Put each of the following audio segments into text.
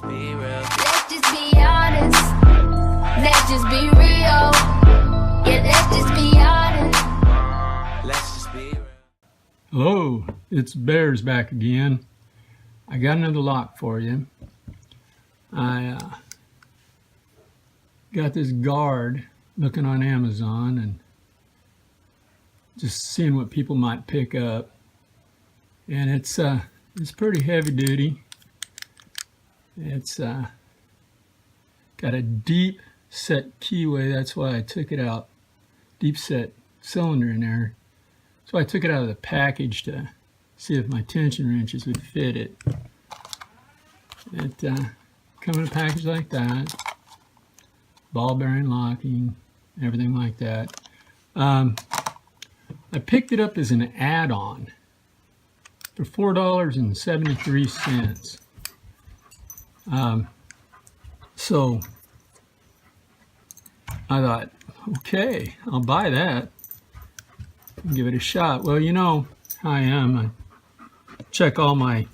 just be real. Let's just be honest. Let's just be real. Yeah, let's just be honest. Let's just be real. Hello, it's Bears back again. I got another lock for you. I got this Guard looking on Amazon and just seeing what people might pick up. And it's pretty heavy duty. It's got a deep set keyway. That's why I took it out. Deep set cylinder in there. So I took it out of the package to see if my tension wrenches would fit it. It comes in a package like that. Ball bearing locking, everything like that. I picked it up as an add-on for $4.73. So I thought, okay, I'll buy that and give it a shot. Well, you know how I am. I check all my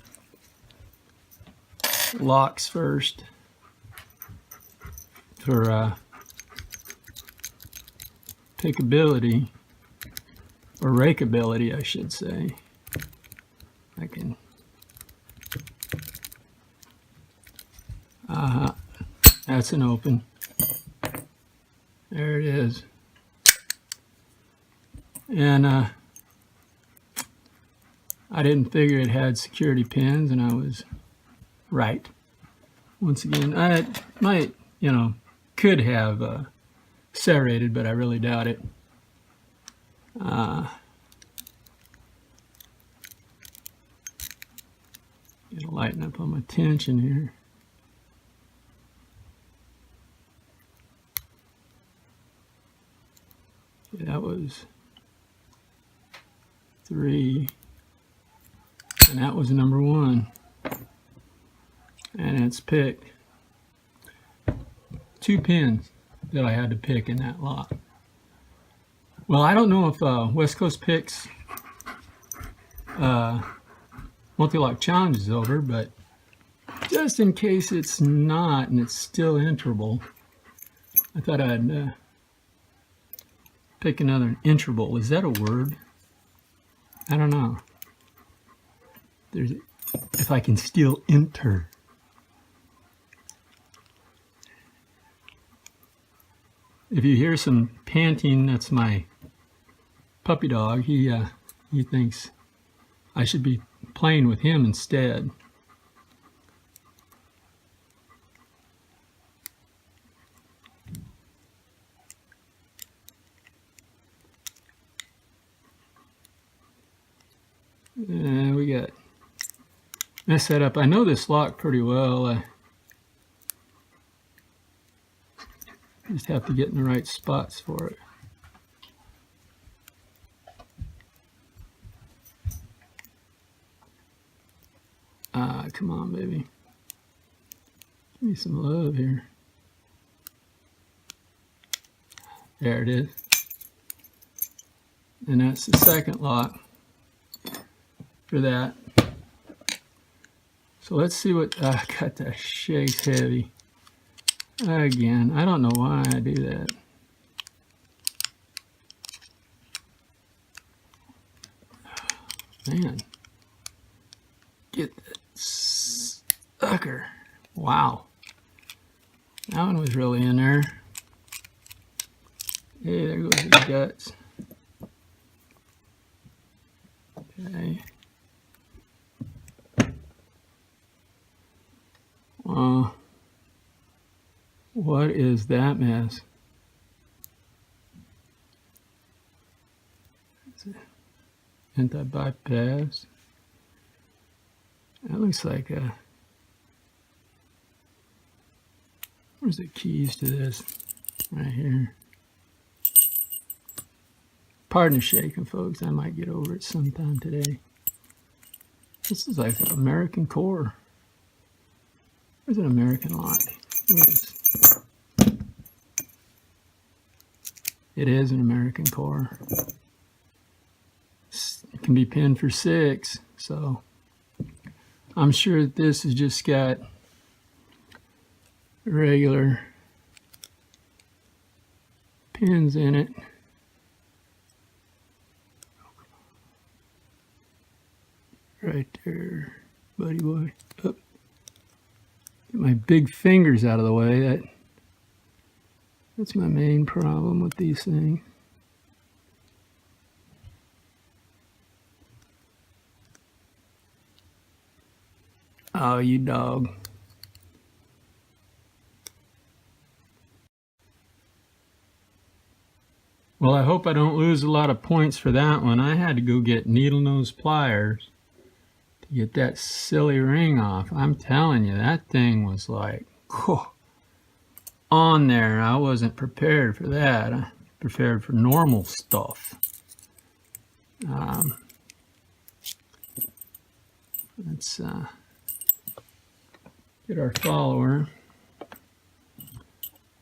locks first for pickability, or rakeability, I should say. I can. That's an open. There it is. And I didn't figure it had security pins, and I was right. Once again, I might, could have serrated, but I really doubt it. Gotta lighten up on my tension here. Okay, that was 3, and that was number 1, and it's picked 2 pins that I had to pick in that lock. Well, I don't know if West Coast Picks MUL-T-LOK Challange is over, but just in case it's not and it's still enterable, I thought I'd pick another enterable. Is that a word? I don't know. If I can still enter. If you hear some panting, that's my puppy dog. He thinks I should be playing with him instead. And we got this set up. I know this lock pretty well. I just have to get in the right spots for it. Come on, baby. Give me some love here. There it is. And that's the second lock for that. So let's see what, got the shakes heavy. Again, I don't know why I do that. Man, get that sucker. Wow. That one was really in there. Hey, there goes the guts. Okay. What is that mess? Anti-bypass. That looks like a... Where's the keys to this? Right here. Pardon the shaking, folks. I might get over it sometime today. This is like an American core. Where's an American lock? It is an American core. It can be pinned for 6, so I'm sure that this has just got regular pins in it. Right there, buddy boy. Up. Get my big fingers out of the way. That's my main problem with these things. Oh, you dog. Well, I hope I don't lose a lot of points for that one. I had to go get needle nose pliers to get that silly ring off. I'm telling you, that thing was like, on there. I wasn't prepared for that. I prepared for normal stuff. Let's get our follower.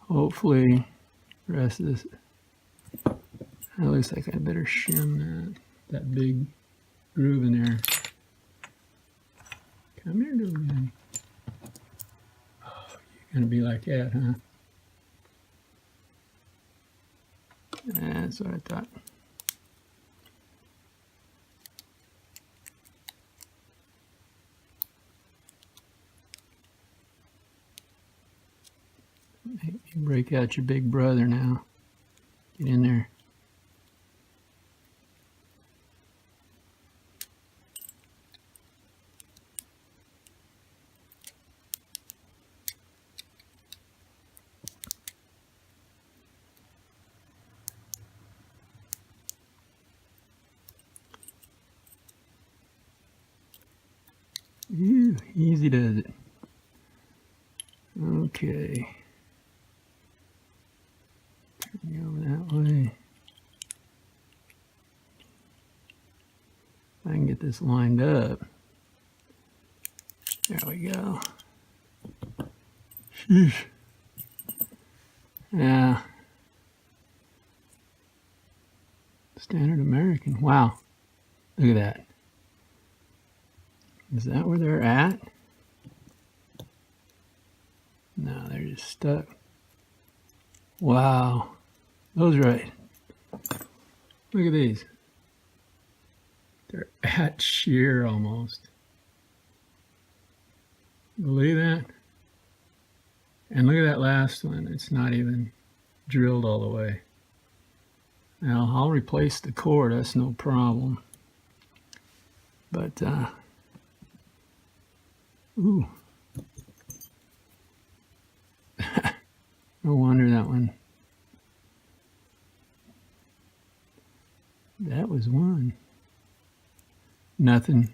Hopefully, the rest of this. It looks like I better shim that big groove in there. Come here, little guy. Oh, you're gonna be like that, huh? That's what I thought. You break out your big brother now. Get in there. Ew, easy does it. Okay. Turn me over that way. If I can get this lined up. There we go. Sheesh. Yeah. Standard American. Wow. Look at that. Is that where they're at? No, they're just stuck. Wow. Those right. Look at these. They're at shear almost. Believe that? And look at that last one. It's not even drilled all the way. Now, I'll replace the cord. That's no problem. But, ooh. No wonder that one. That was one. Nothing.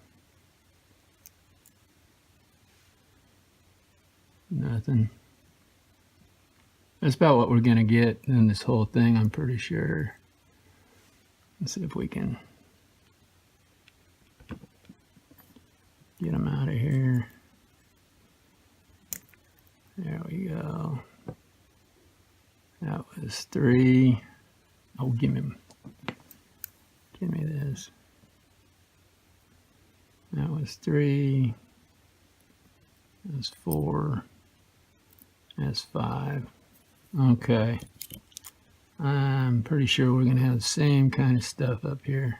Nothing. That's about what we're going to get in this whole thing, I'm pretty sure. Let's see if we can get them out of here. There we go. That was 3. Oh, give me this. That was 3. That's 4. That's 5. Okay. I'm pretty sure we're going to have the same kind of stuff up here.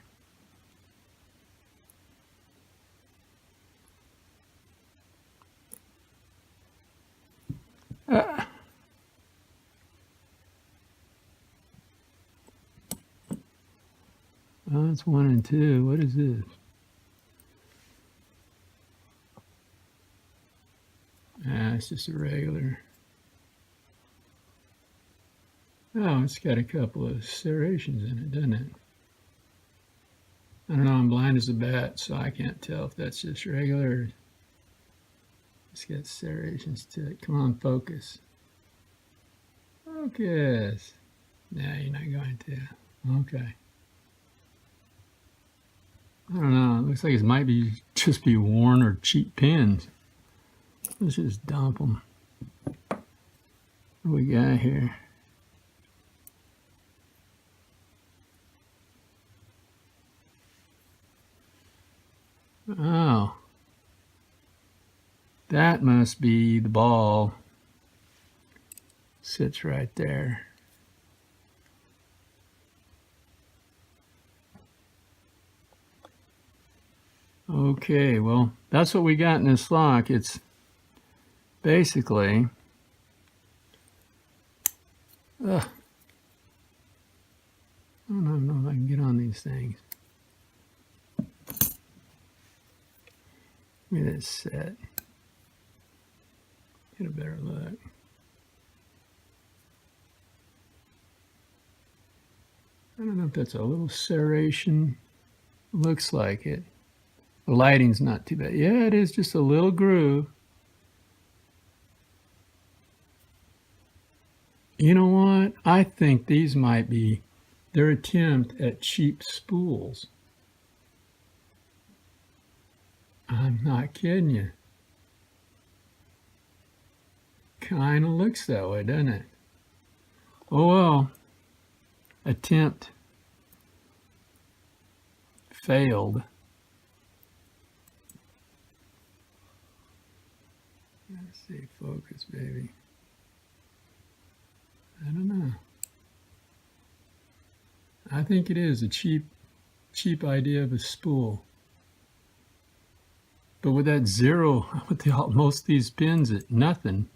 Oh, that's 1 and 2. What is this? Ah, it's just a regular. Oh, it's got a couple of serrations in it, doesn't it? I don't know, I'm blind as a bat, so I can't tell if that's just regular or it's got serrations to it. Come on, focus. Focus. No, you're not going to. Okay. I don't know. It looks like it might be just be worn or cheap pins. Let's just dump them. What do we got here? Oh. That must be the ball. Sits right there. Okay, well, that's what we got in this lock. It's basically I don't know if I can get on these things. Look at this set. Get a better look. I don't know if that's a little serration. Looks like it. The lighting's not too bad. Yeah, it is just a little groove. You know what? I think these might be their attempt at cheap spools. I'm not kidding you. Kind of looks that way, doesn't it? Oh well. Attempt failed. Let's see, focus, baby. I don't know. I think it is a cheap idea of a spool. But with that zero, with most of these pins at nothing,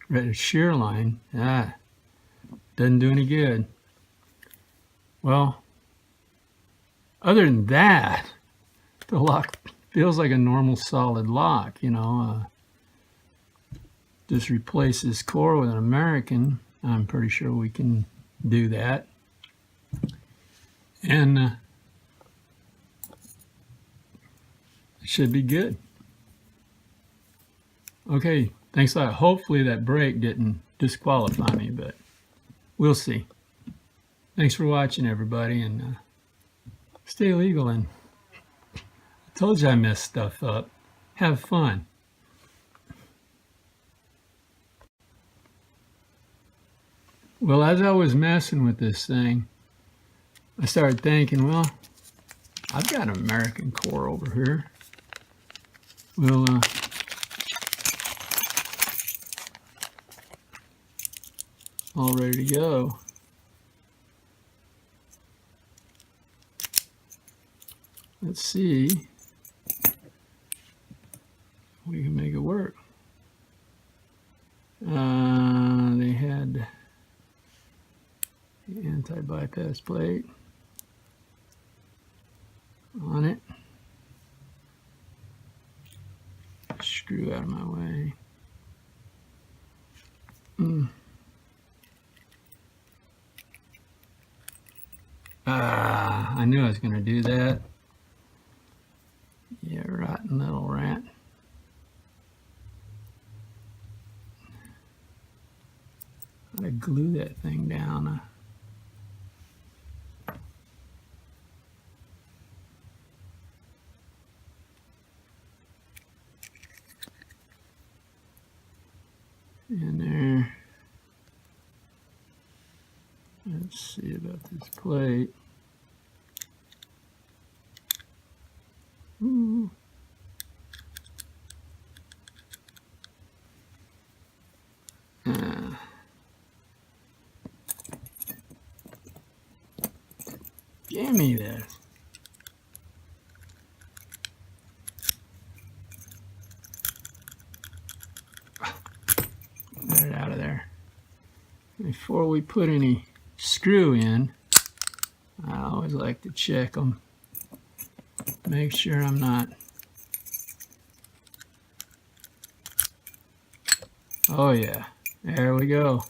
right at a shear line, doesn't do any good. Well, other than that, the lock feels like a normal solid lock, you know. Just replace this core with an American. I'm pretty sure we can do that. And it should be good. Okay, thanks a lot. Hopefully that break didn't disqualify me, but we'll see. Thanks for watching, everybody, and stay legal. And I told you I messed stuff up. Have fun. Well, as I was messing with this thing, I started thinking, well, I've got an American core over here. Well, all ready to go. Let's see if we can make it work. They had the anti-bypass plate on it. Screw out of my way. I knew I was going to do that. Yeah, rotten little rat. How to glue that thing down. In there. Let's see about this plate. Ooh. Give me this. Get it out of there. Before we put any screw in, I always like to check them. Make sure I'm not. Oh yeah, there we go.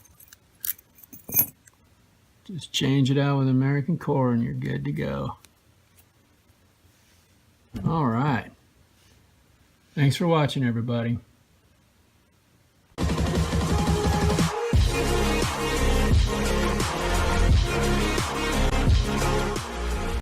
Just change it out with American core and you're good to go. All right. Thanks for watching, everybody.